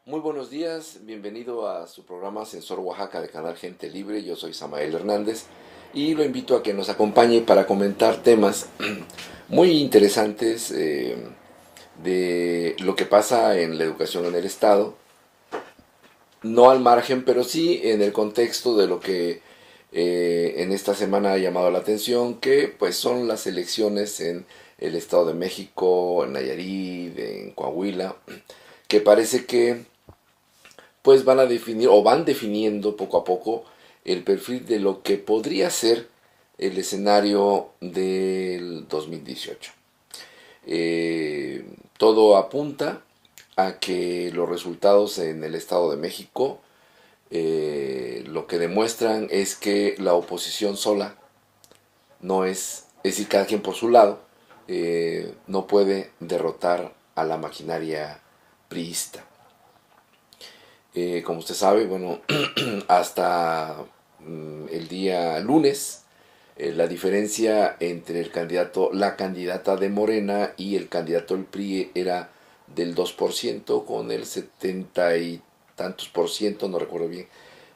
Muy buenos días, bienvenido a su programa Sensor Oaxaca de Canal Gente Libre. Yo soy Samael Hernández y lo invito a que nos acompañe para comentar temas muy interesantes de lo que pasa en la educación en el Estado. No al margen, pero sí en el contexto de lo que en esta semana ha llamado la atención, que pues son las elecciones en el Estado de México, en Nayarit, en Coahuila, que parece que pues van a definir o van definiendo poco a poco el perfil de lo que podría ser el escenario del 2018. Todo apunta a que los resultados en el Estado de México lo que demuestran es que la oposición sola no es decir, cada quien por su lado, no puede derrotar a la maquinaria priista. Como usted sabe, bueno, hasta el día lunes, la diferencia entre el candidato, la candidata de Morena y el candidato del PRI era del 2% con el 70 y tantos por ciento, no recuerdo bien,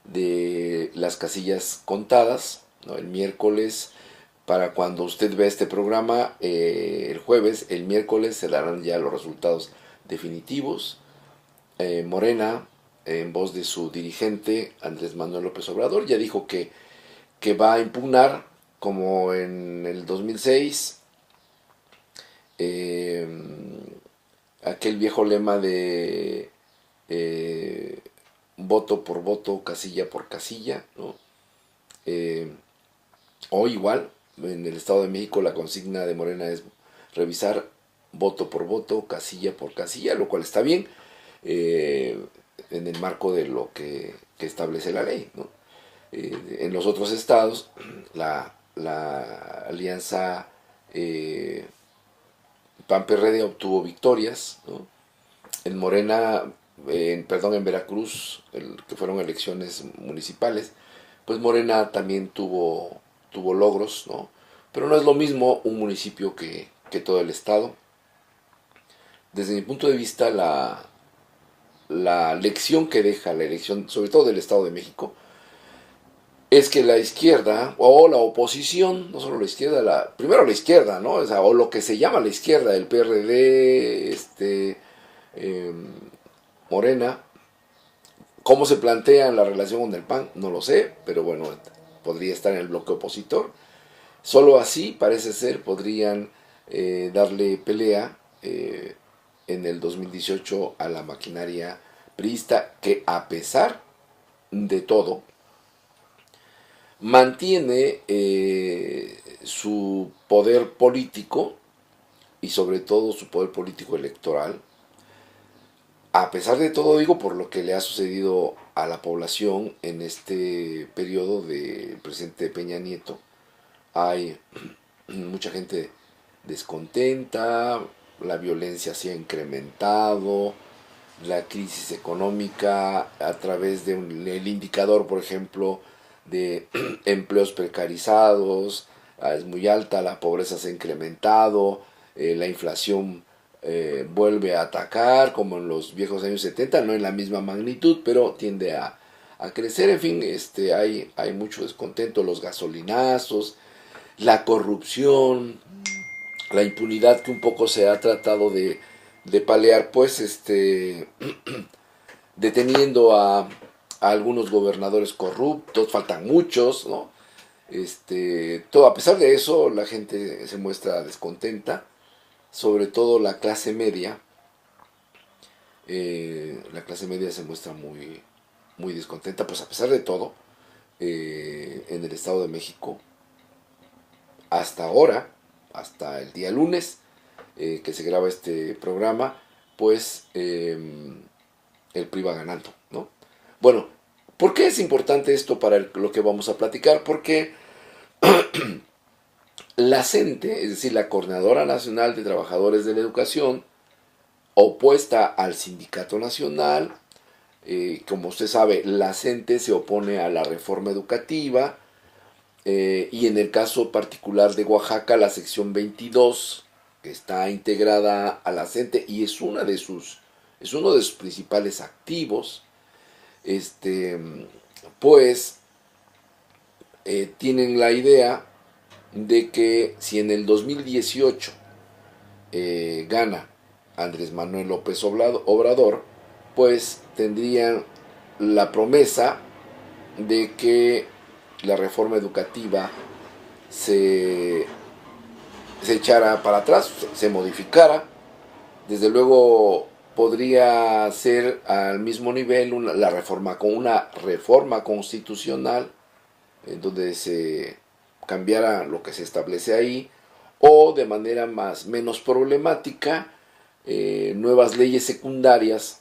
de las casillas contadas, ¿no? El miércoles, para cuando usted ve este programa, el jueves, el miércoles se darán ya los resultados definitivos. Morena, en voz de su dirigente Andrés Manuel López Obrador, ya dijo que va a impugnar, como en el 2006, eh, aquel viejo lema de voto por voto, casilla por casilla, ¿no? Eh, o igual, en el Estado de México la consigna de Morena es revisar voto por voto, casilla por casilla, lo cual está bien, eh, en el marco de lo que establece la ley, ¿no? En los otros estados, la alianza PAN-PRD obtuvo victorias, ¿no? En Morena, en Veracruz, que fueron elecciones municipales, pues Morena también tuvo logros, ¿no? Pero no es lo mismo un municipio que todo el estado. Desde mi punto de vista, la lección que deja la elección, sobre todo del Estado de México, es que la izquierda o la oposición, no solo la izquierda, primero la izquierda, ¿no? O lo que se llama la izquierda, el PRD, eh, Morena, cómo se plantea la relación con el PAN, no lo sé, pero bueno, podría estar en el bloque opositor. Solo así, parece ser, podrían darle pelea en el 2018 a la maquinaria priista, que a pesar de todo, mantiene su poder político y sobre todo su poder político electoral. A pesar de todo, digo, por lo que le ha sucedido a la población en este periodo del presidente Peña Nieto, hay mucha gente descontenta, la violencia se ha incrementado, la crisis económica a través de el indicador, por ejemplo, de empleos precarizados, es muy alta, la pobreza se ha incrementado, la inflación vuelve a atacar como en los viejos años 70, no en la misma magnitud, pero tiende a crecer. En fin, hay mucho descontento, los gasolinazos, la corrupción, la impunidad que un poco se ha tratado de paliar, pues deteniendo a algunos gobernadores corruptos, faltan muchos, ¿no? Todo, a pesar de eso, la gente se muestra descontenta, sobre todo la clase media se muestra muy descontenta, pues a pesar de todo, en el Estado de México, hasta ahora, hasta el día lunes, que se graba este programa, pues el PRI va ganando, ¿no? Bueno, ¿por qué es importante esto para lo que vamos a platicar? Porque la CENTE, es decir, la Coordinadora Nacional de Trabajadores de la Educación, opuesta al Sindicato Nacional, como usted sabe, la CENTE se opone a la reforma educativa, y en el caso particular de Oaxaca, la sección 22, que está integrada a la CENTE y es una de sus es uno de sus principales activos, pues tienen la idea de que si en el 2018 gana Andrés Manuel López Obrador, pues tendrían la promesa de que la reforma educativa se echara para atrás, se modificara. Desde luego podría ser al mismo nivel la reforma con una reforma constitucional en donde se cambiara lo que se establece ahí, o de manera menos problemática, nuevas leyes secundarias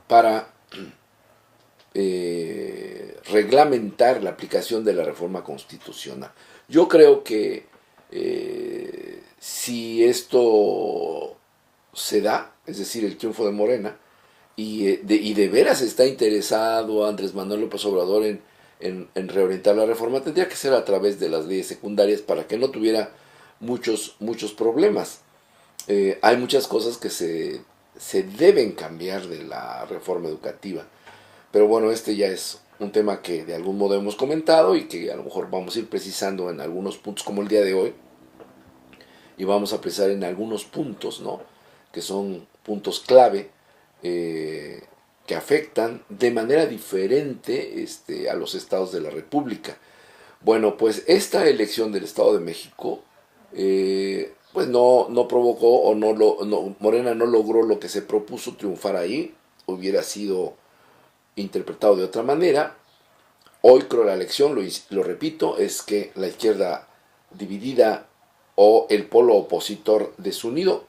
para reglamentar la aplicación de la reforma constitucional. Yo creo que si esto se da, es decir, el triunfo de Morena, y de veras está interesado Andrés Manuel López Obrador en reorientar la reforma, tendría que ser a través de las leyes secundarias para que no tuviera muchos problemas. Hay muchas cosas que se deben cambiar de la reforma educativa, pero bueno, este ya es un tema que de algún modo hemos comentado y que a lo mejor vamos a ir precisando en algunos puntos como el día de hoy, y vamos a precisar en algunos puntos, ¿no?, que son puntos clave, que afectan de manera diferente a los estados de la República. Bueno, pues esta elección del Estado de México, pues no provocó, o Morena no logró lo que se propuso triunfar ahí. Hubiera sido interpretado de otra manera. Hoy creo la elección, lo repito, es que la izquierda dividida o el polo opositor desunido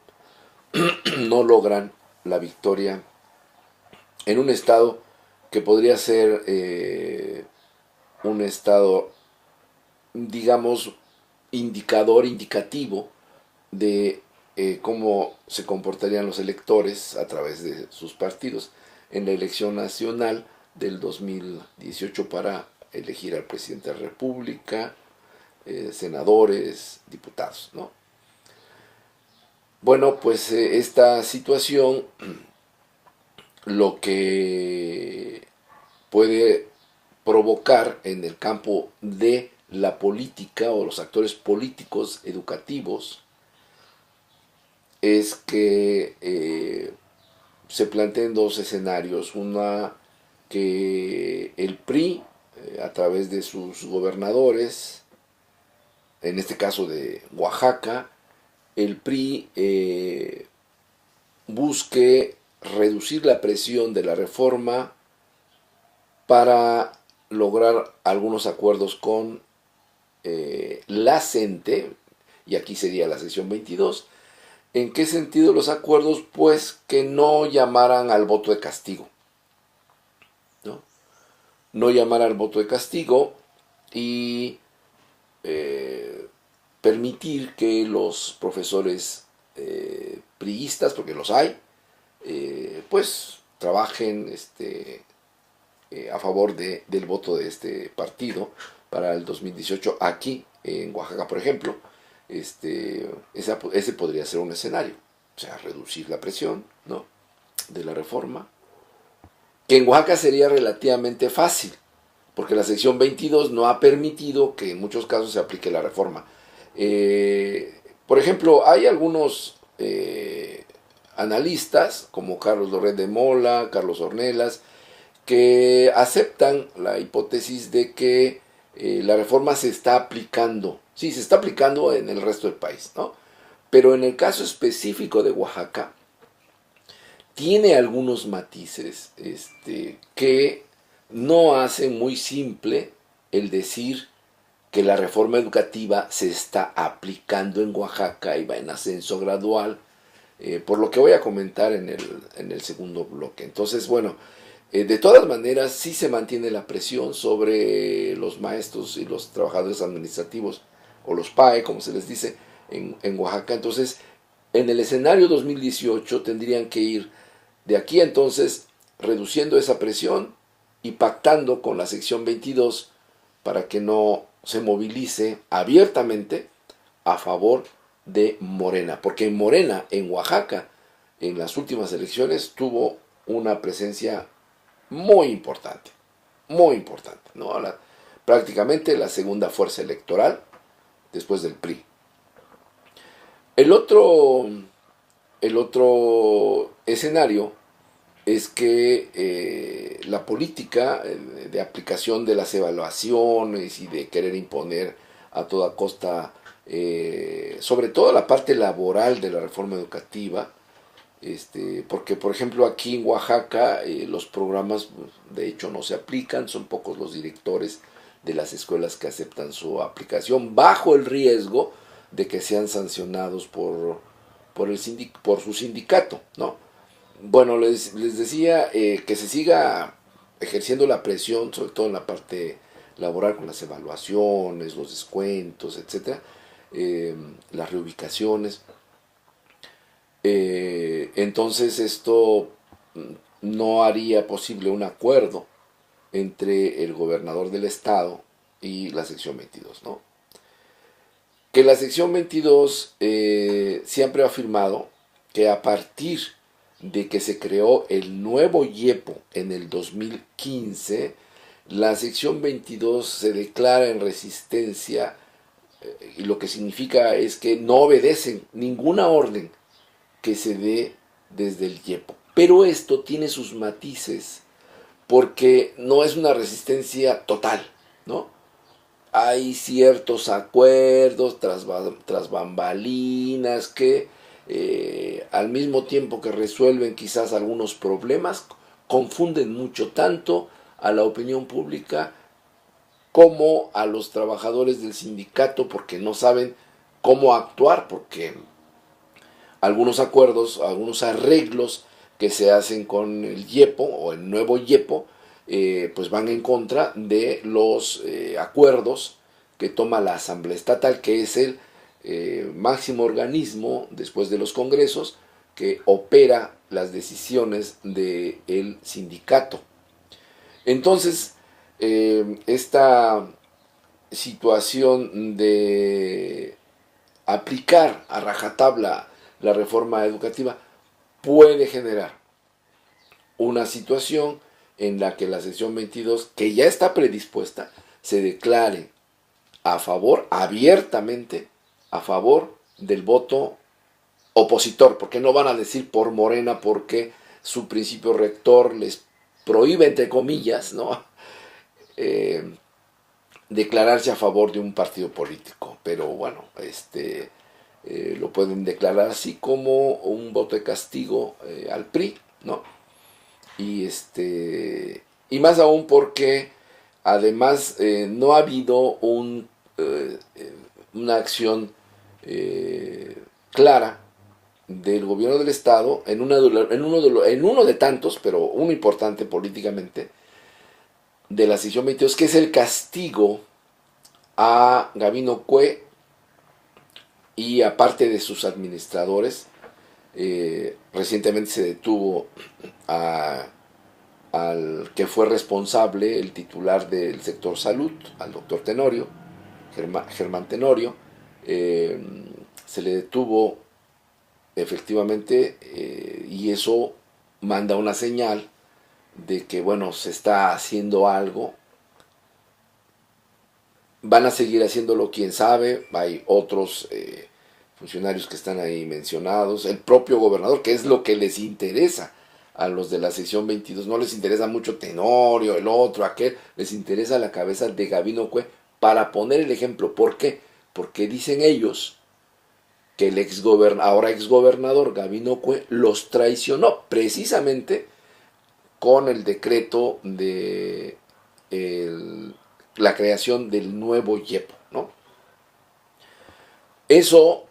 no logran la victoria en un estado que podría ser un estado, digamos, indicativo de cómo se comportarían los electores a través de sus partidos en la elección nacional del 2018 para elegir al presidente de la República, senadores, diputados, ¿no? Bueno, pues esta situación lo que puede provocar en el campo de la política o los actores políticos educativos es que se planteen dos escenarios. Una, que el PRI, a través de sus gobernadores, en este caso de Oaxaca, el PRI busque reducir la presión de la reforma para lograr algunos acuerdos con la CENTE, y aquí sería la sección 22. ¿En qué sentido los acuerdos? Pues que no llamaran al voto de castigo, no llamar al voto de castigo y permitir que los profesores priistas, porque los hay, pues trabajen a favor del voto de este partido para el 2018 aquí en Oaxaca, por ejemplo. Ese podría ser un escenario, o sea, reducir la presión, ¿no?, de la reforma, que en Oaxaca sería relativamente fácil, porque la sección 22 no ha permitido que en muchos casos se aplique la reforma. Por ejemplo, hay algunos analistas, como Carlos Loret de Mola, Carlos Ornelas, que aceptan la hipótesis de que la reforma se está aplicando. Sí, se está aplicando en el resto del país, ¿no? Pero en el caso específico de Oaxaca, tiene algunos matices que no hacen muy simple el decir que la reforma educativa se está aplicando en Oaxaca y va en ascenso gradual, por lo que voy a comentar en el segundo bloque. Entonces, bueno, de todas maneras sí se mantiene la presión sobre los maestros y los trabajadores administrativos, o los PAE, como se les dice, en Oaxaca. Entonces, en el escenario 2018 tendrían que ir de aquí entonces reduciendo esa presión y pactando con la sección 22 para que no se movilice abiertamente a favor de Morena, porque en Morena, en Oaxaca, en las últimas elecciones tuvo una presencia muy importante, ¿no? Prácticamente la segunda fuerza electoral después del PRI. El otro escenario es que la política de aplicación de las evaluaciones y de querer imponer a toda costa, sobre todo la parte laboral de la reforma educativa, porque por ejemplo aquí en Oaxaca los programas de hecho no se aplican, son pocos los directores de las escuelas que aceptan su aplicación bajo el riesgo de que sean sancionados por su sindicato, ¿no? Bueno, les decía que se siga ejerciendo la presión, sobre todo en la parte laboral, con las evaluaciones, los descuentos, etcétera, las reubicaciones. Entonces esto no haría posible un acuerdo entre el gobernador del estado y la sección 22, ¿no? Que la sección 22 siempre ha afirmado que a partir de que se creó el nuevo IEPO en el 2015, la sección 22 se declara en resistencia, y lo que significa es que no obedecen ninguna orden que se dé desde el IEPO. Pero esto tiene sus matices, porque no es una resistencia total, ¿no? Hay ciertos acuerdos tras bambalinas que al mismo tiempo que resuelven quizás algunos problemas, confunden mucho tanto a la opinión pública como a los trabajadores del sindicato, porque no saben cómo actuar, porque algunos acuerdos, algunos arreglos que se hacen con el IEPO o el nuevo IEPO, pues van en contra de los acuerdos que toma la Asamblea Estatal, que es el máximo organismo después de los congresos que opera las decisiones del sindicato. Entonces, esta situación de aplicar a rajatabla la reforma educativa puede generar una situación en la que la sección 22, que ya está predispuesta, se declare a favor, abiertamente, a favor del voto opositor, porque no van a decir por Morena, porque su principio rector les prohíbe, entre comillas, ¿no? Declararse a favor de un partido político, pero bueno, lo pueden declarar así como un voto de castigo al PRI, ¿no? Y más aún porque además no ha habido una acción clara del gobierno del estado en uno de tantos, pero uno importante políticamente, de la sección 22, que es el castigo a Gabino Cue y a parte de sus administradores. Recientemente se detuvo al que fue responsable, el titular del sector salud, al doctor Tenorio, Germán Tenorio. Se le detuvo efectivamente, y eso manda una señal de que, bueno, se está haciendo algo. Van a seguir haciéndolo, quién sabe. Hay otros funcionarios que están ahí mencionados. El propio gobernador, que es lo que les interesa a los de la sección 22. No les interesa mucho Tenorio, el otro, aquel. Les interesa la cabeza de Gabino Cue para poner el ejemplo. ¿Por qué? Porque dicen ellos que el ahora exgobernador Gabino Cue los traicionó precisamente con el decreto de la creación del nuevo IEPO, ¿no? Eso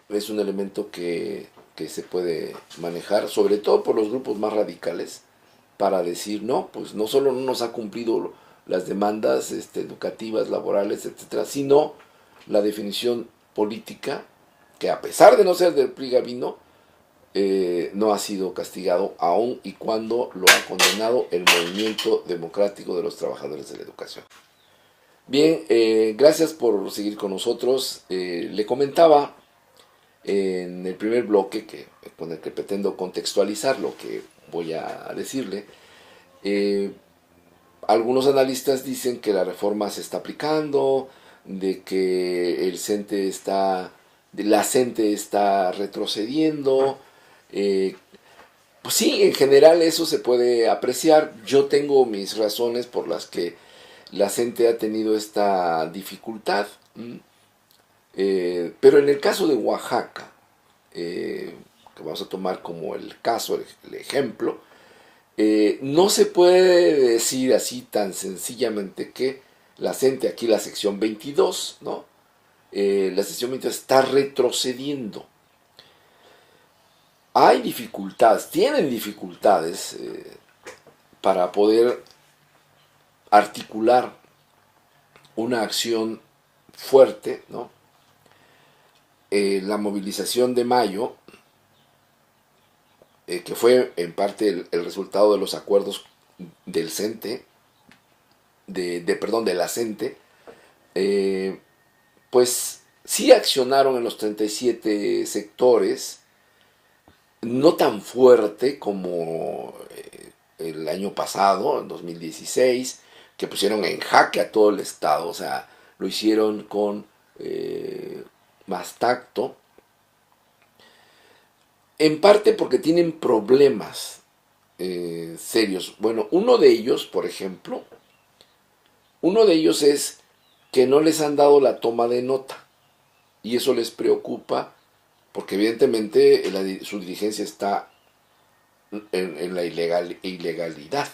es un elemento que se puede manejar, sobre todo por los grupos más radicales, para decir, no, pues no solo no nos ha cumplido las demandas educativas, laborales, etcétera, sino la definición política, que a pesar de no ser del PRI Gabino, no ha sido castigado aun y cuando lo ha condenado el movimiento democrático de los trabajadores de la educación. Bien, gracias por seguir con nosotros. Le comentaba en el primer bloque, con el que pretendo contextualizar lo que voy a decirle, algunos analistas dicen que la reforma se está aplicando, de que la CENTE está retrocediendo. Pues sí, en general eso se puede apreciar. Yo tengo mis razones por las que la CENTE ha tenido esta dificultad. Pero en el caso de Oaxaca, que vamos a tomar como el caso, el ejemplo, no se puede decir así tan sencillamente que la CENTE, aquí la sección 22, ¿no? La sección 22 está retrocediendo. Hay dificultades, tienen dificultades para poder articular una acción fuerte, ¿no? La movilización de mayo, que fue en parte el resultado de los acuerdos del CENTE, de la CENTE, pues sí accionaron en los 37 sectores, no tan fuerte como el año pasado, en 2016, que pusieron en jaque a todo el Estado, o sea, lo hicieron con más tacto, en parte porque tienen problemas serios. Bueno, uno de ellos, por ejemplo, es que no les han dado la toma de nota, y eso les preocupa porque evidentemente su dirigencia está en la ilegalidad,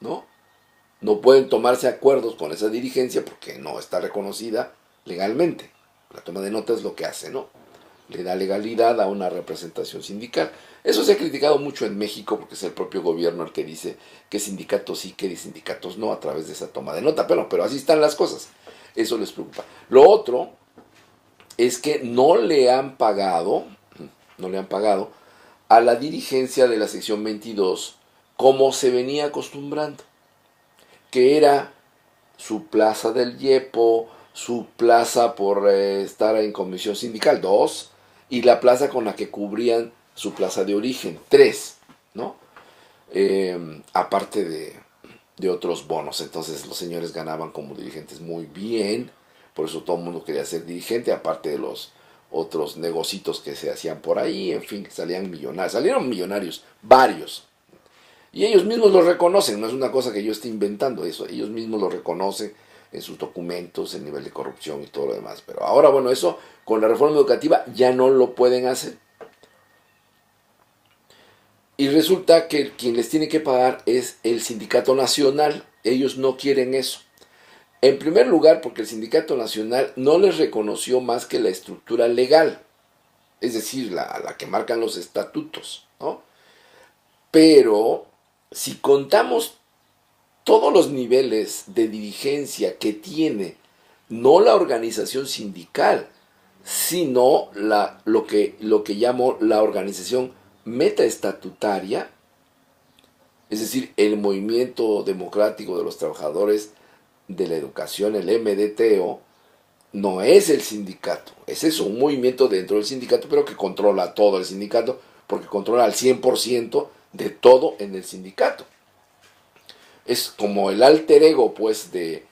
¿no? No pueden tomarse acuerdos con esa dirigencia porque no está reconocida legalmente. La toma de nota es lo que hace, ¿no? Le da legalidad a una representación sindical. Eso se ha criticado mucho en México porque es el propio gobierno el que dice que sindicatos sí, que sindicatos no a través de esa toma de nota. Pero así están las cosas. Eso les preocupa. Lo otro es que no le han pagado a la dirigencia de la sección 22 como se venía acostumbrando, que era su plaza del Yepo, su plaza por estar en comisión sindical, 2, y la plaza con la que cubrían su plaza de origen, 3, ¿no? Aparte de otros bonos. Entonces los señores ganaban como dirigentes muy bien, por eso todo el mundo quería ser dirigente, aparte de los otros negocitos que se hacían por ahí, en fin, salieron millonarios, varios. Y ellos mismos lo reconocen, no es una cosa que yo esté inventando eso, ellos mismos lo reconocen en sus documentos, el nivel de corrupción y todo lo demás. Pero ahora, bueno, eso con la reforma educativa ya no lo pueden hacer. Y resulta que quien les tiene que pagar es el Sindicato Nacional. Ellos no quieren eso. En primer lugar, porque el Sindicato Nacional no les reconoció más que la estructura legal, es decir, la que marcan los estatutos, ¿no? Pero si contamos todos los niveles de dirigencia que tiene no la organización sindical, sino lo que llamo la organización metaestatutaria, es decir, el Movimiento Democrático de los Trabajadores de la Educación, el MDTO, no es el sindicato, es eso, un movimiento dentro del sindicato, pero que controla todo el sindicato, porque controla al 100% de todo en el sindicato. Es como el alter ego, pues, de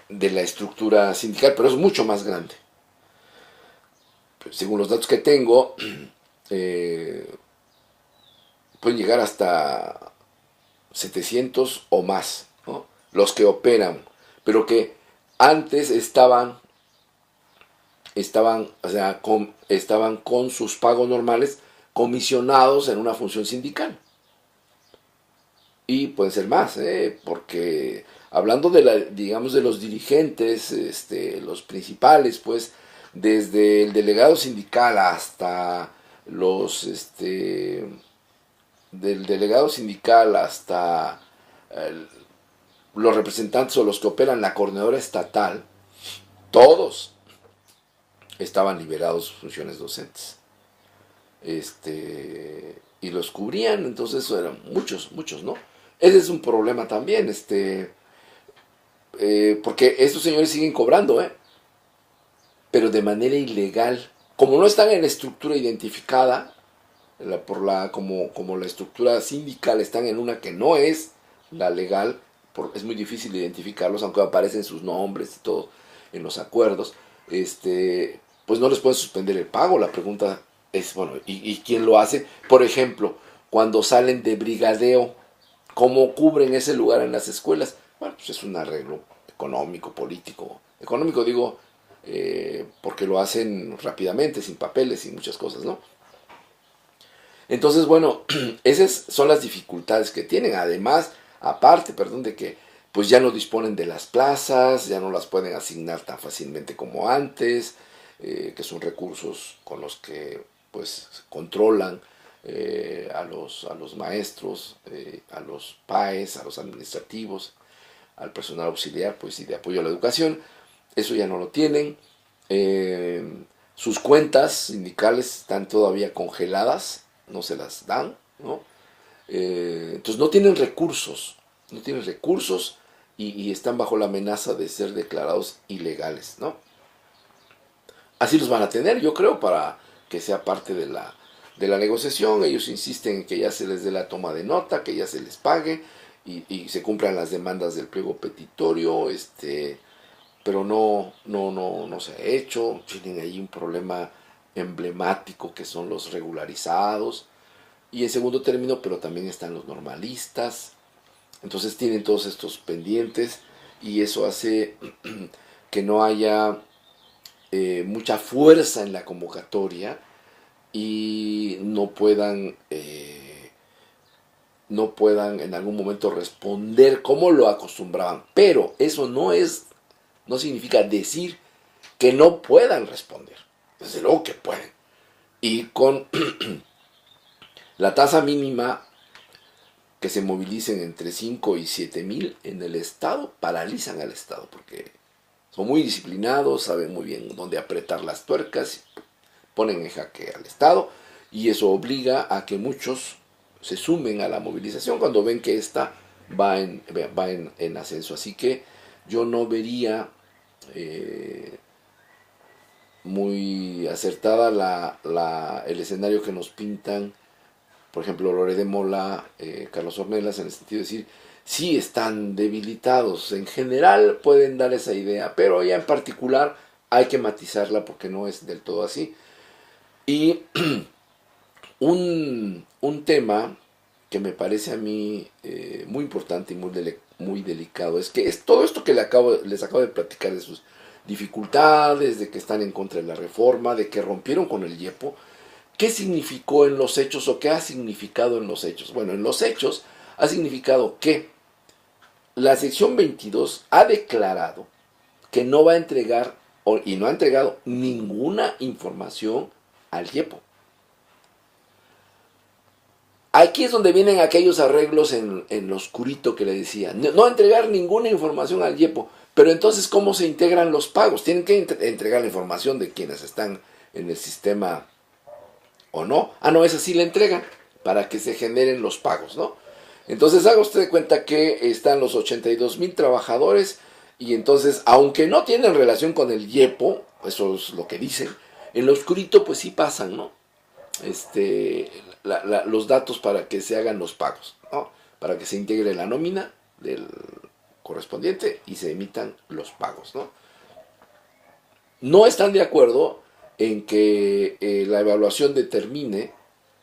la estructura sindical, pero es mucho más grande. Según los datos que tengo, pueden llegar hasta 700 o más, ¿no? Los que operan, pero que antes estaban con sus pagos normales comisionados en una función sindical. Y pueden ser más, porque hablando de los dirigentes, los principales, pues, desde el delegado sindical hasta del delegado sindical hasta los representantes o los que operan la coordinadora estatal, todos estaban liberados de sus funciones docentes. Y los cubrían, entonces eso eran muchos, ¿no? Ese es un problema también, porque estos señores siguen cobrando, pero de manera ilegal, como no están en la estructura identificada, como la estructura sindical están en una que no es la legal, es muy difícil identificarlos, aunque aparecen sus nombres y todo en los acuerdos, pues no les pueden suspender el pago. La pregunta es, bueno, ¿y quién lo hace? Por ejemplo, cuando salen de brigadeo, ¿cómo cubren ese lugar en las escuelas? Bueno, pues es un arreglo económico, político. Económico digo, porque lo hacen rápidamente, sin papeles, sin muchas cosas, ¿no? Entonces, bueno, esas son las dificultades que tienen. Además, aparte, perdón, de que pues ya no disponen de las plazas, ya no las pueden asignar tan fácilmente como antes, que son recursos con los que pues controlan a los maestros, a los PAES, a los administrativos, al personal auxiliar, pues y de apoyo a la educación. Eso ya no lo tienen. Sus cuentas sindicales están todavía congeladas, no se las dan, ¿no? Entonces no tienen recursos, y están bajo la amenaza de ser declarados ilegales, ¿no? Así los van a tener, yo creo, para que sea parte de la negociación. Ellos insisten en que ya se les dé la toma de nota, que ya se les pague y se cumplan las demandas del pliego petitorio, pero no se ha hecho. Tienen ahí un problema emblemático que son los regularizados, y en segundo término, pero también están los normalistas. Entonces tienen todos estos pendientes, y eso hace que no haya mucha fuerza en la convocatoria, y no puedan en algún momento responder como lo acostumbraban. Pero eso no significa decir que no puedan responder. Desde luego que pueden. Y con la tasa mínima, que se movilicen entre 5 y 7 mil en el Estado, paralizan al Estado, porque son muy disciplinados, saben muy bien dónde apretar las tuercas, ponen en jaque al Estado, y eso obliga a que muchos se sumen a la movilización cuando ven que esta va en ascenso. Así que yo no vería muy acertada el escenario que nos pintan, por ejemplo, Lore de Mola, Carlos Ornelas, en el sentido de decir, sí están debilitados, en general pueden dar esa idea, pero ya en particular hay que matizarla porque no es del todo así. Y un tema que me parece a mí muy importante y muy delicado es que es todo esto que les acabo de platicar, de sus dificultades, de que están en contra de la reforma, de que rompieron con el IEPO. ¿Qué significó en los hechos, o qué ha significado en los hechos? Bueno, en los hechos ha significado que la sección 22 ha declarado que no va a entregar y no ha entregado ninguna información al IEPO. Aquí es donde vienen aquellos arreglos en lo oscurito que le decía. No entregar ninguna información al IEPO. Pero entonces, ¿cómo se integran los pagos? Tienen que entregar la información de quienes están en el sistema o no. Ah, no, esa sí la entregan para que se generen los pagos, ¿no? Entonces haga usted de cuenta que están los 82,000 trabajadores, y entonces, aunque no tienen relación con el IEPO, eso es lo que dicen, en lo oscurito pues sí pasan, ¿no? Los datos para que se hagan los pagos, ¿no? Para que se integre la nómina del correspondiente y se emitan los pagos, ¿no? No están de acuerdo en que la evaluación determine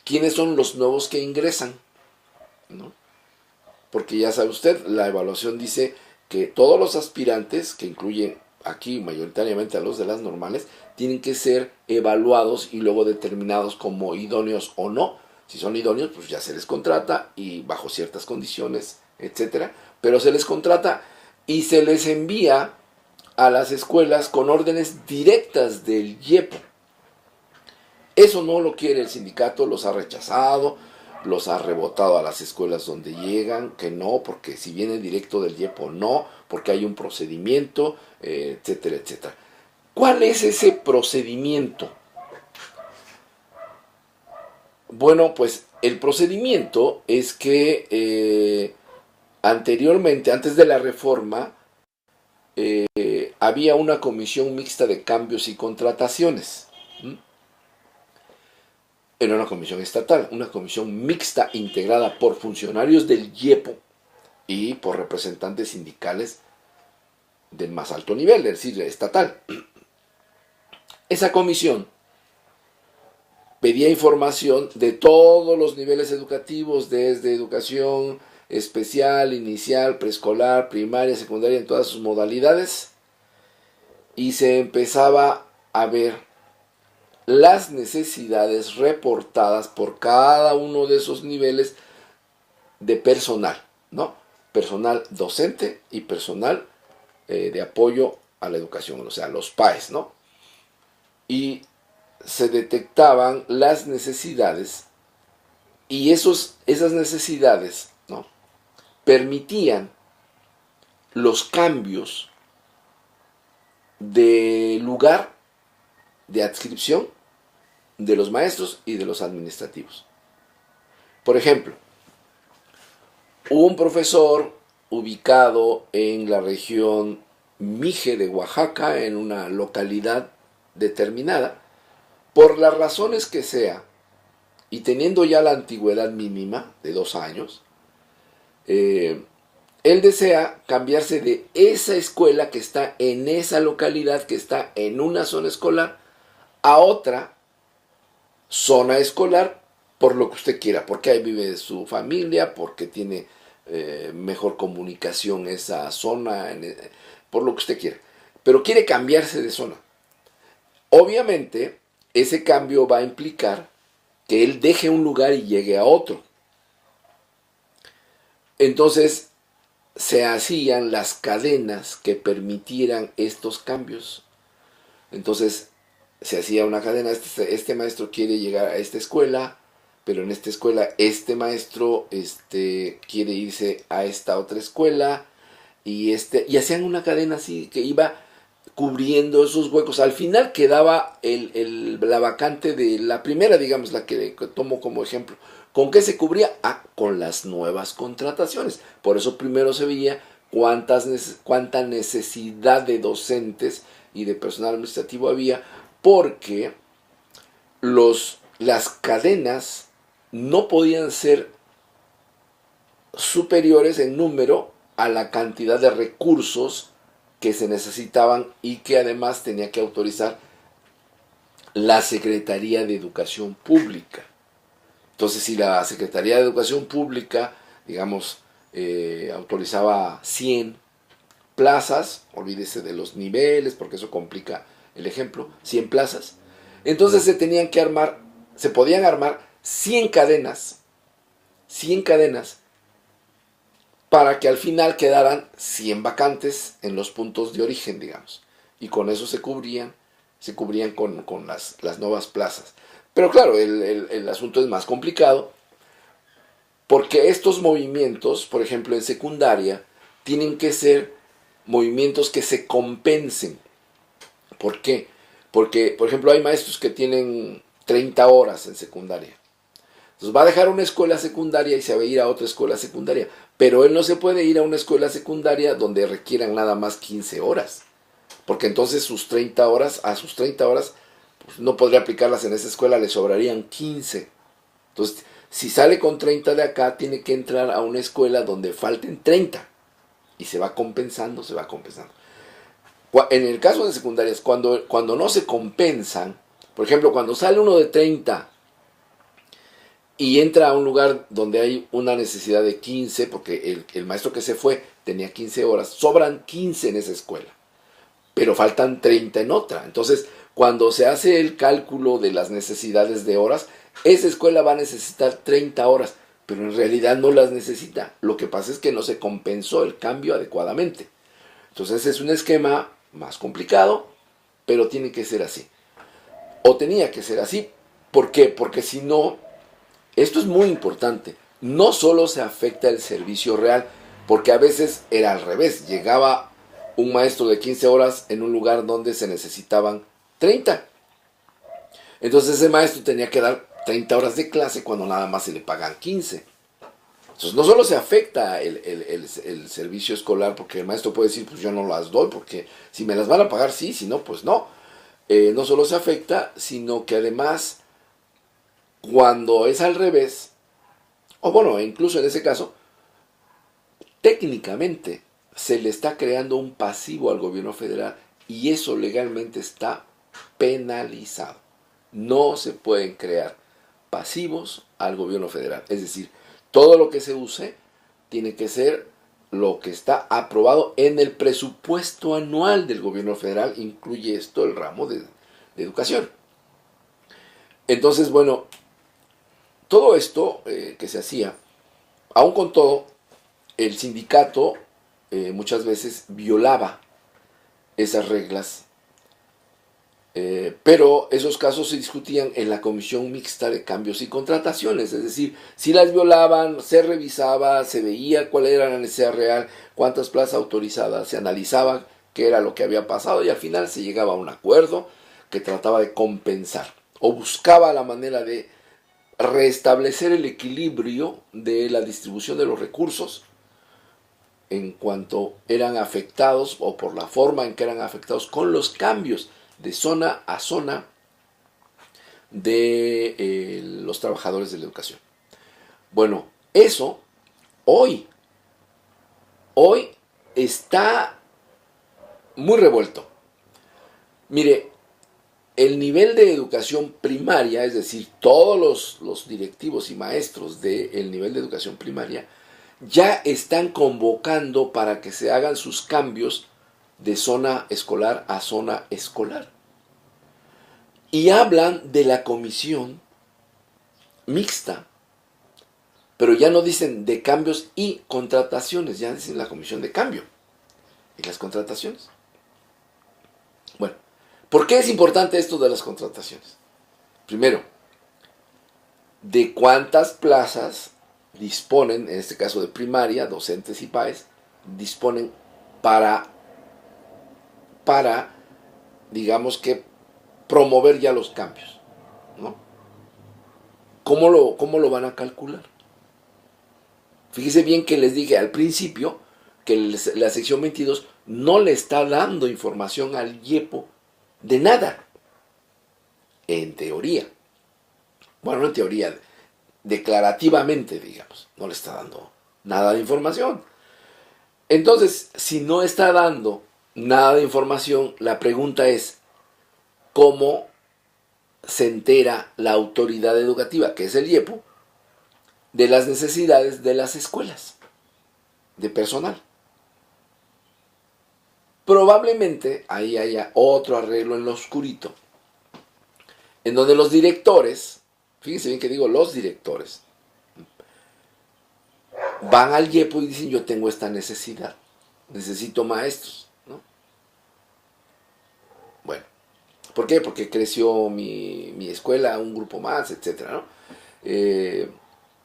quiénes son los nuevos que ingresan, ¿no? Porque ya sabe usted, la evaluación dice que todos los aspirantes, que incluyen aquí mayoritariamente a los de las normales, tienen que ser evaluados y luego determinados como idóneos o no. Si son idóneos, pues ya se les contrata, y bajo ciertas condiciones, etcétera. Pero se les contrata y se les envía a las escuelas con órdenes directas del IEPO. Eso no lo quiere el sindicato, los ha rechazado, los ha rebotado a las escuelas donde llegan, que no, porque si viene directo del IEPO no, porque hay un procedimiento, etcétera, etcétera. ¿Cuál es ese procedimiento? Bueno, pues el procedimiento es que anteriormente, antes de la reforma, había una comisión mixta de cambios y contrataciones. era una comisión estatal, una comisión mixta integrada por funcionarios del IEPO y por representantes sindicales del más alto nivel, es decir, estatal. Esa comisión pedía información de todos los niveles educativos, desde educación especial, inicial, preescolar, primaria, secundaria, en todas sus modalidades, y se empezaba a ver las necesidades reportadas por cada uno de esos niveles de personal, ¿no? Personal docente y personal de apoyo a la educación, o sea, los PAES, ¿no? Y se detectaban las necesidades y esas necesidades, ¿no?, permitían los cambios de lugar de adscripción de los maestros y de los administrativos. Por ejemplo, un profesor ubicado en la región Mije de Oaxaca, en una localidad determinada, por las razones que sea, y teniendo ya la antigüedad mínima de 2 años, él desea cambiarse de esa escuela que está en esa localidad, que está en una zona escolar, a otra zona escolar, por lo que usted quiera, porque ahí vive su familia, porque tiene mejor comunicación esa zona, por lo que usted quiera. Pero quiere cambiarse de zona. Obviamente, ese cambio va a implicar que él deje un lugar y llegue a otro. Entonces, se hacían las cadenas que permitieran estos cambios. Entonces, se hacía una cadena, este maestro quiere llegar a esta escuela, pero en esta escuela este maestro quiere irse a esta otra escuela, y hacían una cadena así que iba cubriendo esos huecos. Al final quedaba la vacante de la primera, digamos, la que tomo como ejemplo. ¿Con qué se cubría? Con las nuevas contrataciones. Por eso primero se veía cuánta necesidad de docentes y de personal administrativo había, porque las cadenas no podían ser superiores en número a la cantidad de recursos que se necesitaban y que además tenía que autorizar la Secretaría de Educación Pública. Entonces, si la Secretaría de Educación Pública, digamos, autorizaba 100 plazas, olvídese de los niveles porque eso complica el ejemplo, 100 plazas, entonces se podían armar 100 cadenas para que al final quedaran 100 vacantes en los puntos de origen, digamos, y con eso se cubrían con las nuevas plazas. Pero claro, el asunto es más complicado, porque estos movimientos, por ejemplo en secundaria, tienen que ser movimientos que se compensen. ¿Por qué? Porque, por ejemplo, hay maestros que tienen 30 horas en secundaria. Entonces va a dejar una escuela secundaria y se va a ir a otra escuela secundaria. Pero él no se puede ir a una escuela secundaria donde requieran nada más 15 horas. Porque entonces a sus 30 horas, pues no podría aplicarlas en esa escuela, le sobrarían 15. Entonces, si sale con 30 de acá, tiene que entrar a una escuela donde falten 30. Y se va compensando. En el caso de secundarias, cuando no se compensan, por ejemplo, cuando sale uno de 30 y entra a un lugar donde hay una necesidad de 15, porque el maestro que se fue tenía 15 horas, sobran 15 en esa escuela, pero faltan 30 en otra. Entonces, cuando se hace el cálculo de las necesidades de horas, esa escuela va a necesitar 30 horas, pero en realidad no las necesita. Lo que pasa es que no se compensó el cambio adecuadamente. Entonces es un esquema más complicado, pero tiene que ser así. O tenía que ser así. ¿Por qué? Porque si no, esto es muy importante, no solo se afecta el servicio real, porque a veces era al revés, llegaba un maestro de 15 horas en un lugar donde se necesitaban 30. Entonces ese maestro tenía que dar 30 horas de clase cuando nada más se le pagan 15. Entonces no solo se afecta el servicio escolar, porque el maestro puede decir, pues yo no las doy, porque si me las van a pagar sí, si no, pues no. No solo se afecta, sino que además Cuando es al revés, o bueno, incluso en ese caso, técnicamente se le está creando un pasivo al gobierno federal y eso legalmente está penalizado. No se pueden crear pasivos al gobierno federal. Es decir, todo lo que se use tiene que ser lo que está aprobado en el presupuesto anual del gobierno federal. Incluye esto el ramo de educación. Entonces, bueno, todo esto que se hacía, aún con todo, el sindicato muchas veces violaba esas reglas, pero esos casos se discutían en la comisión mixta de cambios y contrataciones, es decir, si las violaban, se revisaba, se veía cuál era la necesidad real, cuántas plazas autorizadas, se analizaba qué era lo que había pasado y al final se llegaba a un acuerdo que trataba de compensar o buscaba la manera de restablecer el equilibrio de la distribución de los recursos en cuanto eran afectados o por la forma en que eran afectados con los cambios de zona a zona de los trabajadores de la educación. Bueno, eso hoy está muy revuelto. Mire, el nivel de educación primaria, es decir, todos los directivos y maestros del nivel de educación primaria, ya están convocando para que se hagan sus cambios de zona escolar a zona escolar. Y hablan de la comisión mixta, pero ya no dicen de cambios y contrataciones, ya dicen la comisión de cambio y las contrataciones. Bueno, ¿por qué es importante esto de las contrataciones? Primero, de cuántas plazas disponen, en este caso de primaria, docentes y PAES, disponen para digamos que, promover ya los cambios, ¿no? ¿Cómo lo van a calcular? Fíjese bien que les dije al principio que la sección 22 no le está dando información al IEPO de nada, en teoría. Bueno, no en teoría, declarativamente, digamos, no le está dando nada de información. Entonces, si no está dando nada de información, la pregunta es, ¿cómo se entera la autoridad educativa, que es el IEPO, de las necesidades de las escuelas, de personal? Probablemente ahí haya otro arreglo en lo oscurito, en donde los directores, fíjense bien que digo los directores, van al IEPO y dicen, yo tengo esta necesidad, necesito maestros, ¿no? Bueno, ¿por qué? Porque creció mi escuela, un grupo más, etcétera, ¿no?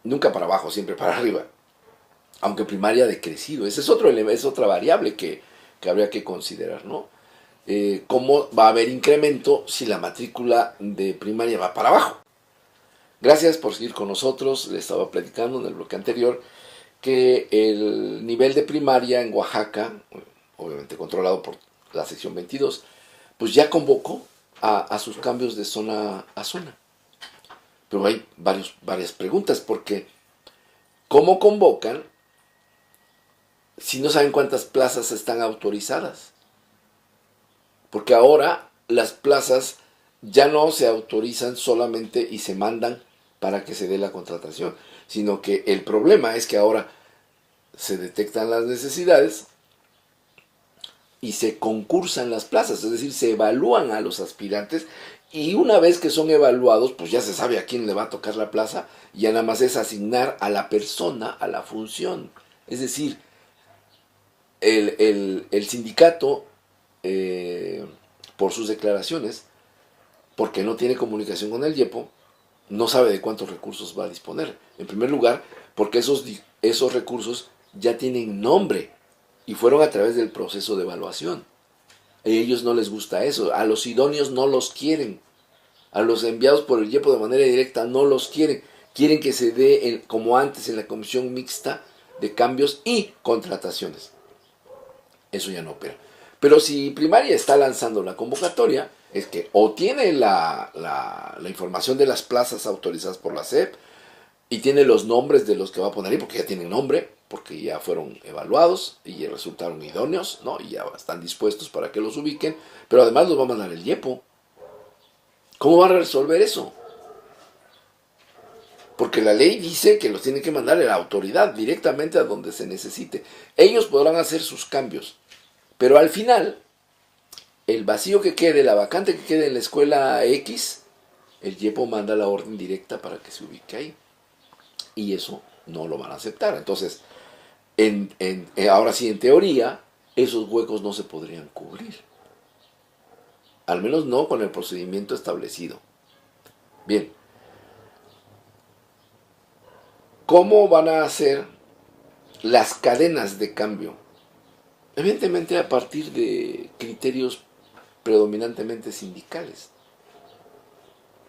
Nunca para abajo, siempre para arriba. Aunque primaria ha decrecido. Ese es otra variable que habría que considerar, ¿no? ¿Cómo va a haber incremento si la matrícula de primaria va para abajo? Gracias por seguir con nosotros. Les estaba platicando en el bloque anterior que el nivel de primaria en Oaxaca, obviamente controlado por la sección 22, pues ya convocó a sus cambios de zona a zona. Pero hay varias preguntas, porque ¿cómo convocan si no saben cuántas plazas están autorizadas? Porque ahora las plazas ya no se autorizan solamente y se mandan para que se dé la contratación, sino que el problema es que ahora se detectan las necesidades y se concursan las plazas, es decir, se evalúan a los aspirantes y una vez que son evaluados, pues ya se sabe a quién le va a tocar la plaza y ya nada más es asignar a la persona, a la función. Es decir, el sindicato, por sus declaraciones, porque no tiene comunicación con el IEPO, no sabe de cuántos recursos va a disponer. En primer lugar, porque esos recursos ya tienen nombre y fueron a través del proceso de evaluación. A ellos no les gusta eso, a los idóneos no los quieren, a los enviados por el IEPO de manera directa no los quieren, quieren que se dé como antes en la comisión mixta de cambios y contrataciones. Eso ya no opera. Pero si primaria está lanzando la convocatoria, es que o tiene la información de las plazas autorizadas por la SEP y tiene los nombres de los que va a poner ahí, porque ya tienen nombre, porque ya fueron evaluados y ya resultaron idóneos, ¿no? Y ya están dispuestos para que los ubiquen, pero además los va a mandar el IEPO. ¿Cómo va a resolver eso? Porque la ley dice que los tiene que mandar la autoridad directamente a donde se necesite. Ellos podrán hacer sus cambios, pero al final, el vacío que quede, la vacante que quede en la escuela X, el IEPO manda la orden directa para que se ubique ahí. Y eso no lo van a aceptar. Entonces, ahora sí, en teoría, esos huecos no se podrían cubrir. Al menos no con el procedimiento establecido. Bien, ¿cómo van a hacer las cadenas de cambio? Evidentemente a partir de criterios predominantemente sindicales,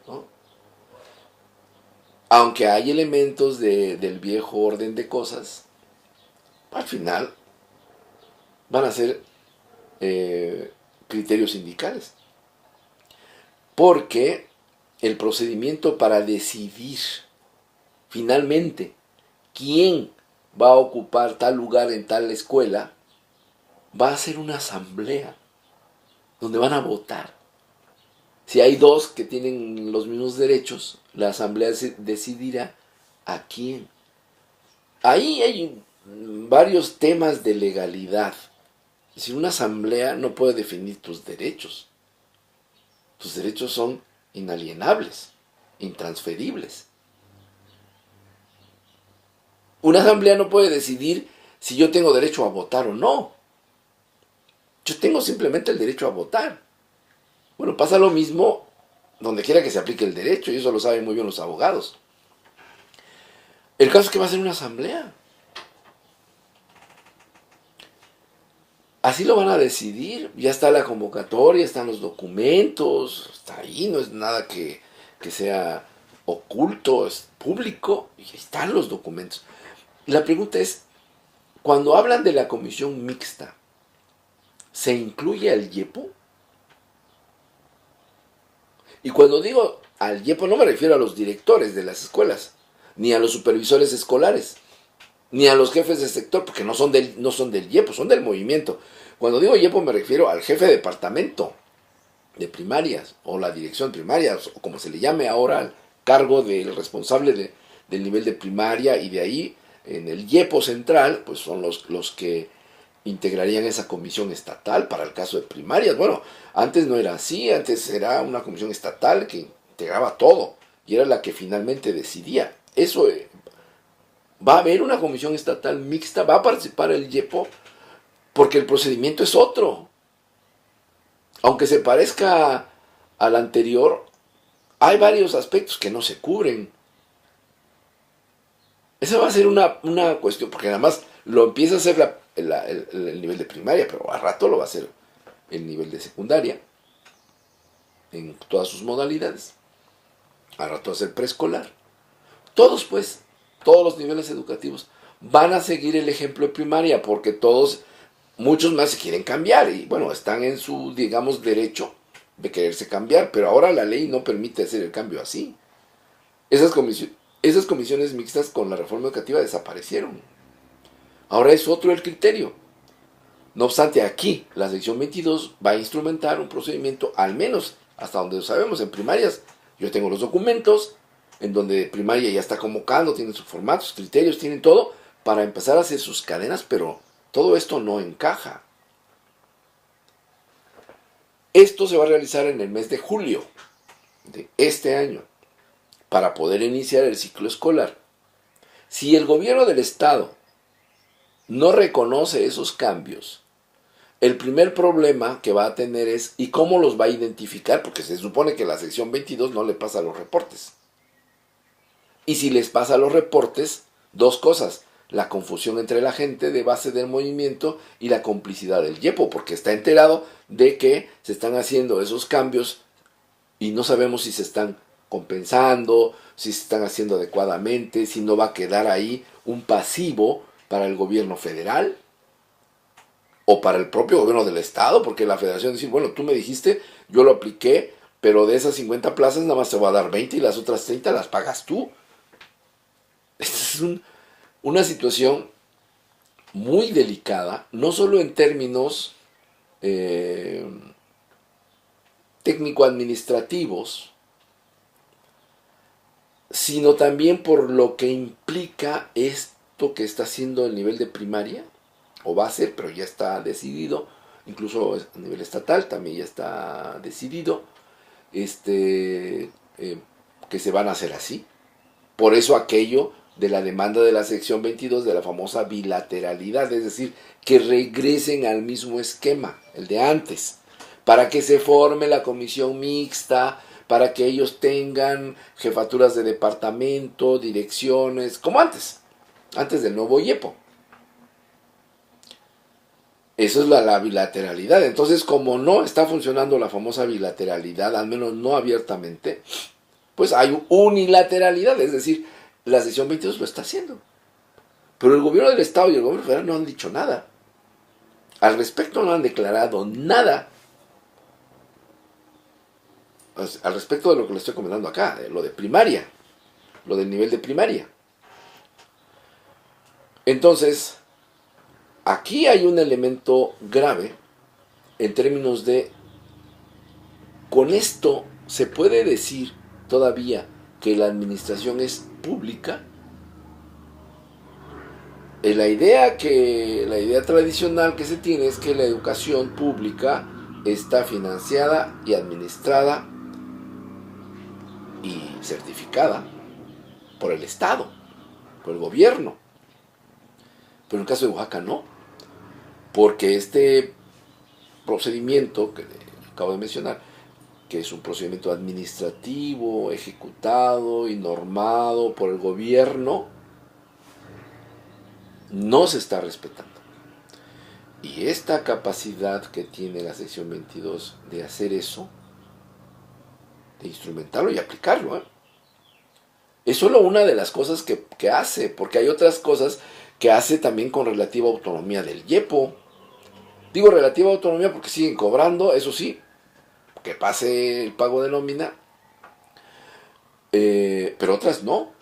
¿no? Aunque hay elementos del viejo orden de cosas, al final van a ser criterios sindicales. Porque el procedimiento para decidir finalmente quién va a ocupar tal lugar en tal escuela va a ser una asamblea donde van a votar. Si hay dos que tienen los mismos derechos, la asamblea decidirá a quién. Ahí hay varios temas de legalidad. Es decir, una asamblea no puede definir tus derechos. Tus derechos son inalienables, intransferibles. Una asamblea no puede decidir si yo tengo derecho a votar o no. Yo tengo simplemente el derecho a votar. Bueno, pasa lo mismo donde quiera que se aplique el derecho, y eso lo saben muy bien los abogados. El caso es que va a ser una asamblea. Así lo van a decidir. Ya está la convocatoria, están los documentos, está ahí, no es nada que sea oculto, es público, y ahí están los documentos. Y la pregunta es, cuando hablan de la comisión mixta, ¿se incluye al IEPO? Y cuando digo al IEPO no me refiero a los directores de las escuelas, ni a los supervisores escolares, ni a los jefes de sector, porque no son del IEPO, son del movimiento. Cuando digo IEPO me refiero al jefe de departamento de primarias, o la dirección de primarias, o como se le llame ahora, al cargo del responsable del nivel de primaria, y de ahí, en el IEPO central, pues son los que integrarían esa comisión estatal para el caso de primarias. Bueno, antes no era así, antes era una comisión estatal que integraba todo, y era la que finalmente decidía. Eso va a haber una comisión estatal mixta, va a participar el IEPO, porque el procedimiento es otro. Aunque se parezca al anterior, hay varios aspectos que no se cubren. Esa va a ser una cuestión, porque además lo empieza a hacer el nivel de primaria, pero a rato lo va a hacer el nivel de secundaria, en todas sus modalidades. A rato va a ser preescolar. Todos pues, todos los niveles educativos van a seguir el ejemplo de primaria, porque muchos más se quieren cambiar, y bueno, están en su, digamos, derecho de quererse cambiar, pero ahora la ley no permite hacer el cambio así. Esas comisiones mixtas con la reforma educativa desaparecieron. Ahora es otro el criterio. No obstante, aquí la sección 22 va a instrumentar un procedimiento, al menos hasta donde sabemos, en primarias. Yo tengo los documentos, en donde primaria ya está convocando, tienen su formato, sus criterios, tienen todo, para empezar a hacer sus cadenas, pero todo esto no encaja. Esto se va a realizar en el mes de julio de este año, para poder iniciar el ciclo escolar. Si el gobierno del estado no reconoce esos cambios, el primer problema que va a tener es, ¿y cómo los va a identificar? Porque se supone que la sección 22 no le pasa los reportes. Y si les pasa los reportes, dos cosas: la confusión entre la gente de base del movimiento y la complicidad del IEPO, porque está enterado de que se están haciendo esos cambios y no sabemos si se están compensando, si se están haciendo adecuadamente, si no va a quedar ahí un pasivo para el gobierno federal, o para el propio gobierno del estado, porque la federación dice, bueno, tú me dijiste, yo lo apliqué, pero de esas 50 plazas nada más te voy a dar 20 y las otras 30 las pagas tú. Esta es una situación muy delicada, no solo en términos técnico-administrativos, sino también por lo que implica esto que está haciendo el nivel de primaria, o va a ser, pero ya está decidido, incluso a nivel estatal también ya está decidido, que se van a hacer así. Por eso aquello de la demanda de la sección 22 de la famosa bilateralidad, es decir, que regresen al mismo esquema, el de antes, para que se forme la comisión mixta, para que ellos tengan jefaturas de departamento, direcciones, como antes del nuevo IEPO. Eso es la bilateralidad. Entonces, como no está funcionando la famosa bilateralidad, al menos no abiertamente, pues hay unilateralidad, es decir, la sección 22 lo está haciendo. Pero el gobierno del Estado y el gobierno federal no han dicho nada. Al respecto no han declarado nada. Al respecto de lo que le estoy comentando acá, lo de primaria, lo del nivel de primaria. Entonces, aquí hay un elemento grave en términos de, con esto se puede decir todavía que la administración es pública. La idea tradicional que se tiene es que la educación pública está financiada y administrada y certificada por el Estado, por el gobierno. Pero en el caso de Oaxaca no, porque este procedimiento que acabo de mencionar, que es un procedimiento administrativo, ejecutado y normado por el gobierno, no se está respetando. Y esta capacidad que tiene la sección 22 de hacer eso, de instrumentarlo y aplicarlo, es solo una de las cosas que hace, porque hay otras cosas que hace también con relativa autonomía del IEPO. Digo relativa autonomía porque siguen cobrando, eso sí, que pase el pago de nómina, pero otras no.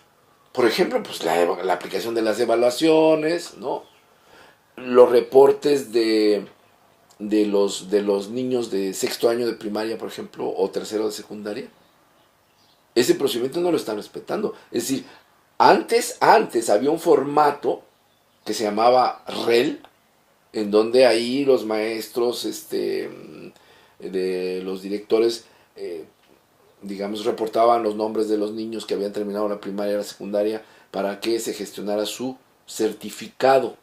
Por ejemplo, pues la aplicación de las evaluaciones, ¿no? Los reportes de los niños de sexto año de primaria, por ejemplo, o tercero de secundaria. Ese procedimiento no lo están respetando. Es decir, antes había un formato que se llamaba REL, en donde ahí los maestros, de los directores, digamos, reportaban los nombres de los niños que habían terminado la primaria y la secundaria para que se gestionara su certificado.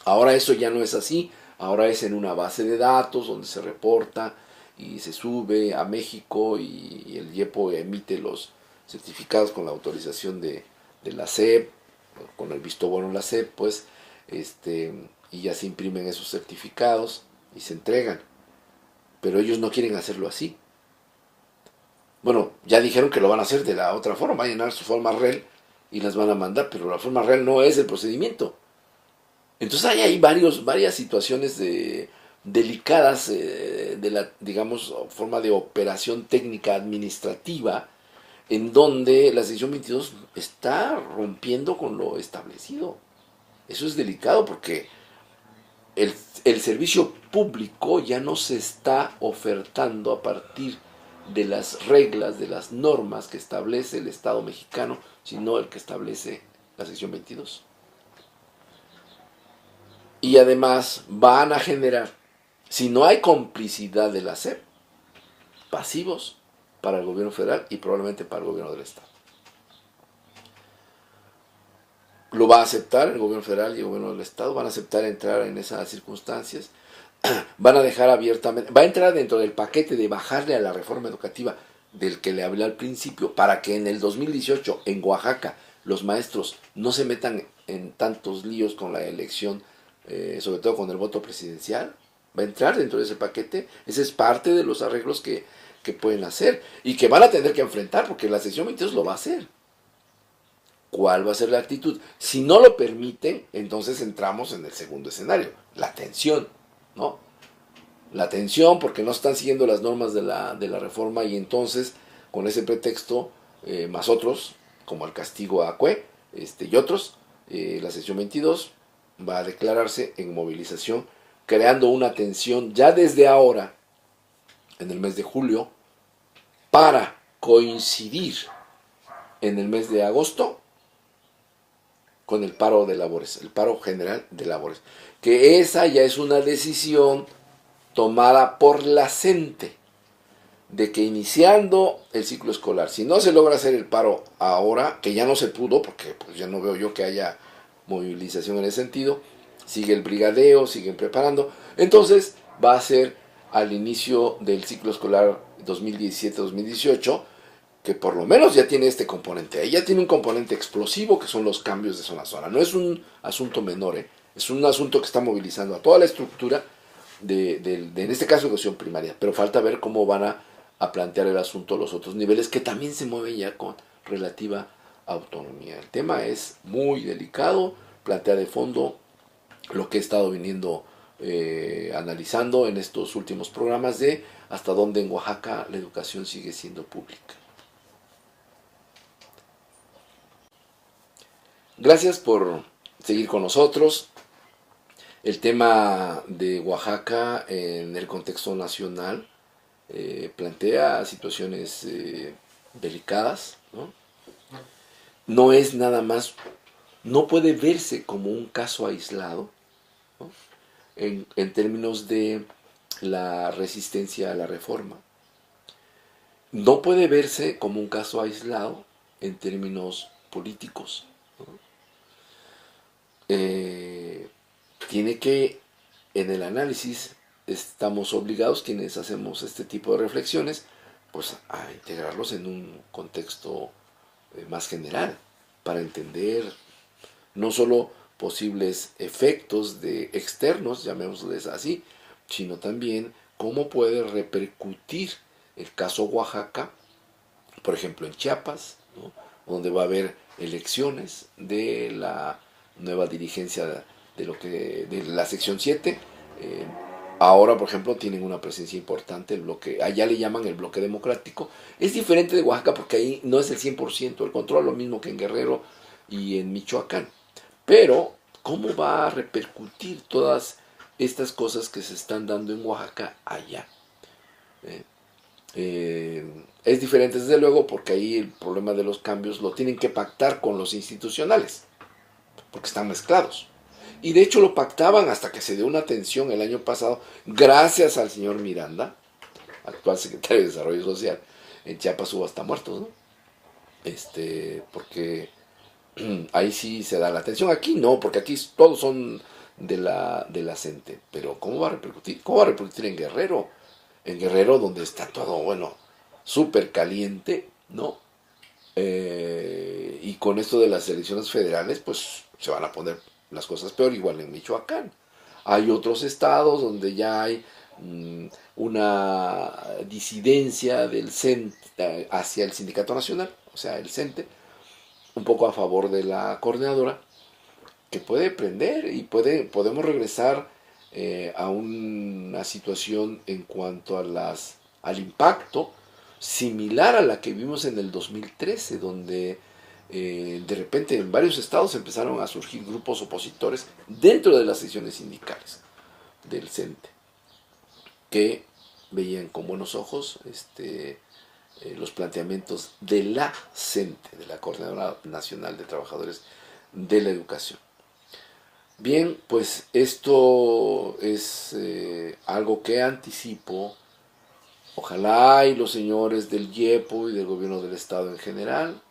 Ahora eso ya no es así, ahora es en una base de datos donde se reporta y se sube a México y el IEPO emite los certificados con la autorización de la SEP, con el visto bueno de la SEP, pues, y ya se imprimen esos certificados y se entregan. Pero ellos no quieren hacerlo así. Bueno, ya dijeron que lo van a hacer de la otra forma, van a llenar su forma REL y las van a mandar, pero la forma REL no es el procedimiento. Entonces hay ahí varias situaciones delicadas de la, digamos, forma de operación técnica administrativa, en donde la sección 22 está rompiendo con lo establecido. Eso es delicado porque el servicio público ya no se está ofertando a partir de las reglas, de las normas que establece el Estado mexicano, sino el que establece la sección 22. Y además van a generar, si no hay complicidad de la SEP, pasivos para el gobierno federal y probablemente para el gobierno del Estado. Lo va a aceptar el gobierno federal y el gobierno del Estado, van a aceptar entrar en esas circunstancias, van a dejar abiertamente, va a entrar dentro del paquete de bajarle a la reforma educativa del que le hablé al principio, para que en el 2018 en Oaxaca los maestros no se metan en tantos líos con la elección, sobre todo con el voto presidencial. Va a entrar dentro de ese paquete. Ese es parte de los arreglos que pueden hacer y que van a tener que enfrentar, porque la sección 22 lo va a hacer. ¿Cuál va a ser la actitud? Si no lo permiten, entonces entramos en el segundo escenario, la tensión. ¿no? La tensión porque no están siguiendo las normas de la reforma, y entonces con ese pretexto, más otros, como el castigo a Cue y otros, la sección 22 va a declararse en movilización, creando una tensión ya desde ahora, en el mes de julio, para coincidir en el mes de agosto con el paro de labores, el paro general de labores, que esa ya es una decisión tomada por la CENTE, de que iniciando el ciclo escolar, si no se logra hacer el paro ahora, que ya no se pudo, porque pues ya no veo yo que haya movilización en ese sentido, sigue el brigadeo, siguen preparando, entonces va a ser al inicio del ciclo escolar 2017-2018, que por lo menos ya tiene este componente, ya tiene un componente explosivo, que son los cambios de zona a zona. No es un asunto menor, es un asunto que está movilizando a toda la estructura en este caso, educación primaria, pero falta ver cómo van a plantear el asunto los otros niveles, que también se mueven ya con relativa autonomía. El tema es muy delicado, plantea de fondo lo que he estado viniendo analizando en estos últimos programas, de hasta dónde en Oaxaca la educación sigue siendo pública. Gracias por seguir con nosotros. El tema de Oaxaca en el contexto nacional plantea situaciones delicadas, ¿no? No es nada más, no puede verse como un caso aislado, ¿no? En términos de la resistencia a la reforma. No puede verse como un caso aislado en términos políticos, ¿no? Tiene que, en el análisis, estamos obligados, quienes hacemos este tipo de reflexiones, pues a integrarlos en un contexto más general, para entender no solo posibles efectos externos, llamémosles así, sino también cómo puede repercutir el caso Oaxaca, por ejemplo en Chiapas, ¿no? Donde va a haber elecciones de la nueva dirigencia de la sección 7. Ahora, por ejemplo, tienen una presencia importante, el bloque, allá le llaman el bloque democrático. Es diferente de Oaxaca porque ahí no es el 100% el control, lo mismo que en Guerrero y en Michoacán. Pero, ¿cómo va a repercutir todas estas cosas que se están dando en Oaxaca allá? Es diferente desde luego porque ahí el problema de los cambios lo tienen que pactar con los institucionales, porque están mezclados. Y de hecho lo pactaban hasta que se dio una tensión el año pasado, gracias al señor Miranda, actual secretario de Desarrollo Social. En Chiapas hubo hasta muertos, ¿no? Porque ahí sí se da la tensión. Aquí no, porque aquí todos son de la CENTE. Pero ¿cómo va a repercutir? ¿Cómo va a repercutir en Guerrero? En Guerrero, donde está todo, bueno, súper caliente, ¿no? Y con esto de las elecciones federales, pues se van a poner las cosas peor, igual en Michoacán. Hay otros estados donde ya hay una disidencia del CENTE hacia el Sindicato Nacional, o sea, el CENTE, un poco a favor de la coordinadora, que puede prender y podemos regresar a una situación en cuanto al impacto similar a la que vimos en el 2013, donde de repente en varios estados empezaron a surgir grupos opositores dentro de las secciones sindicales del CENTE, que veían con buenos ojos los planteamientos de la CENTE, de la Coordinadora Nacional de Trabajadores de la Educación. Bien, pues esto es algo que anticipo. Ojalá y los señores del IEPO y del gobierno del estado en general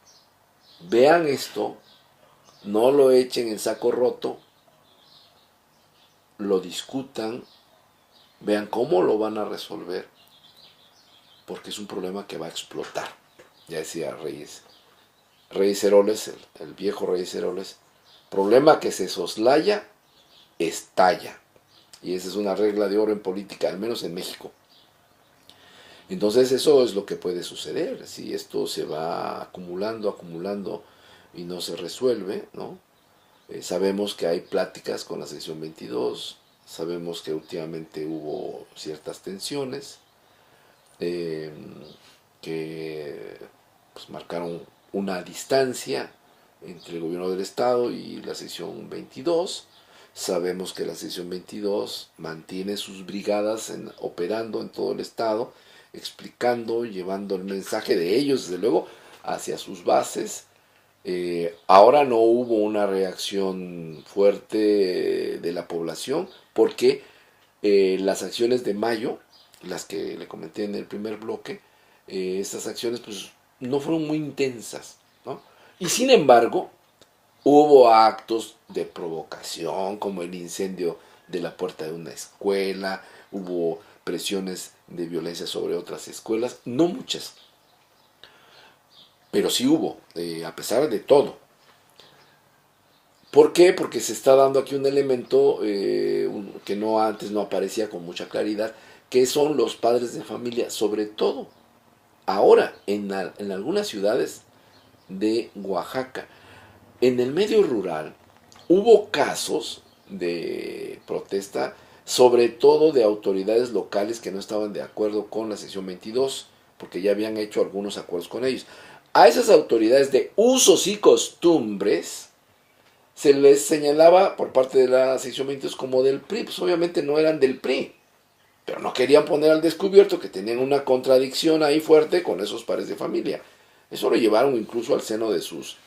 vean esto, no lo echen en saco roto, lo discutan, vean cómo lo van a resolver, porque es un problema que va a explotar. Ya decía Reyes Heroles, el viejo Reyes Heroles, problema que se soslaya, estalla. Y esa es una regla de oro en política, al menos en México. Entonces eso es lo que puede suceder si esto se va acumulando y no se resuelve, ¿no? Sabemos que hay pláticas con la sección 22, Sabemos que últimamente hubo ciertas tensiones eh, que pues, marcaron una distancia entre el gobierno del Estado y la sección 22. Sabemos que la sección 22 mantiene sus brigadas operando en todo el Estado, explicando, llevando el mensaje de ellos, desde luego, hacia sus bases. Ahora no hubo una reacción fuerte de la población porque las acciones de mayo, las que le comenté en el primer bloque, estas acciones pues no fueron muy intensas, ¿no? Y sin embargo, hubo actos de provocación, como el incendio de la puerta de una escuela, hubo presiones de violencia sobre otras escuelas, no muchas, pero sí hubo, a pesar de todo. ¿Por qué? Porque se está dando aquí un elemento que no antes no aparecía con mucha claridad, que son los padres de familia, sobre todo ahora en algunas ciudades de Oaxaca. En el medio rural hubo casos de protesta, sobre todo de autoridades locales que no estaban de acuerdo con la sección 22, porque ya habían hecho algunos acuerdos con ellos. A esas autoridades de usos y costumbres se les señalaba por parte de la sección 22 como del PRI, pues obviamente no eran del PRI, pero no querían poner al descubierto que tenían una contradicción ahí fuerte con esos padres de familia. Eso lo llevaron incluso al seno de sus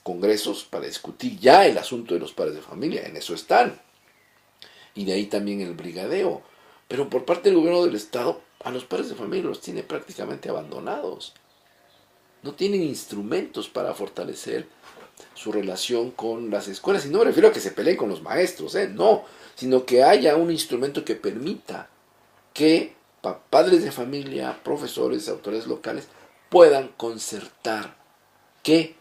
congresos para discutir ya el asunto de los padres de familia, en eso están. Y de ahí también el brigadeo. Pero por parte del gobierno del Estado, a los padres de familia los tiene prácticamente abandonados. No tienen instrumentos para fortalecer su relación con las escuelas. Y no me refiero a que se peleen con los maestros, no, sino que haya un instrumento que permita que padres de familia, profesores, autoridades locales puedan concertar que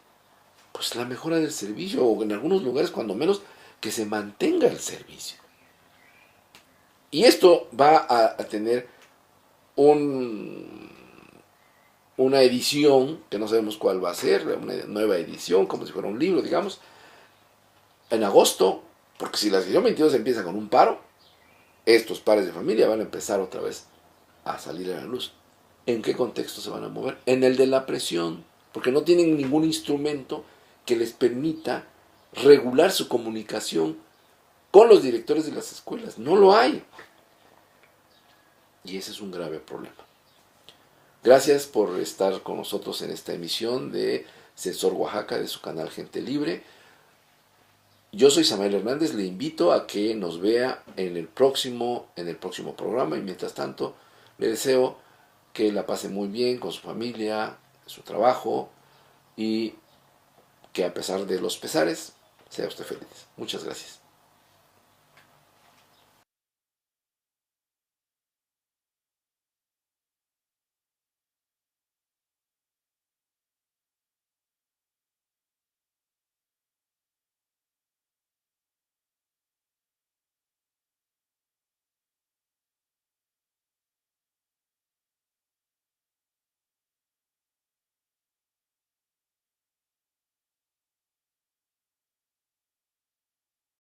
pues la mejora del servicio, o en algunos lugares cuando menos que se mantenga el servicio. Y esto va a tener un, una edición, que no sabemos cuál va a ser, una nueva edición, como si fuera un libro, digamos, en agosto, porque si la edición 22 empieza con un paro, estos padres de familia van a empezar otra vez a salir a la luz. ¿En qué contexto se van a mover? En el de la presión, porque no tienen ningún instrumento que les permita regular su comunicación con los directores de las escuelas. No lo hay. Y ese es un grave problema. Gracias por estar con nosotros en esta emisión de Sensor Oaxaca de su canal Gente Libre. Yo soy Samael Hernández, le invito a que nos vea en el próximo programa, y mientras tanto le deseo que la pase muy bien con su familia, su trabajo, y que a pesar de los pesares sea usted feliz. Muchas gracias.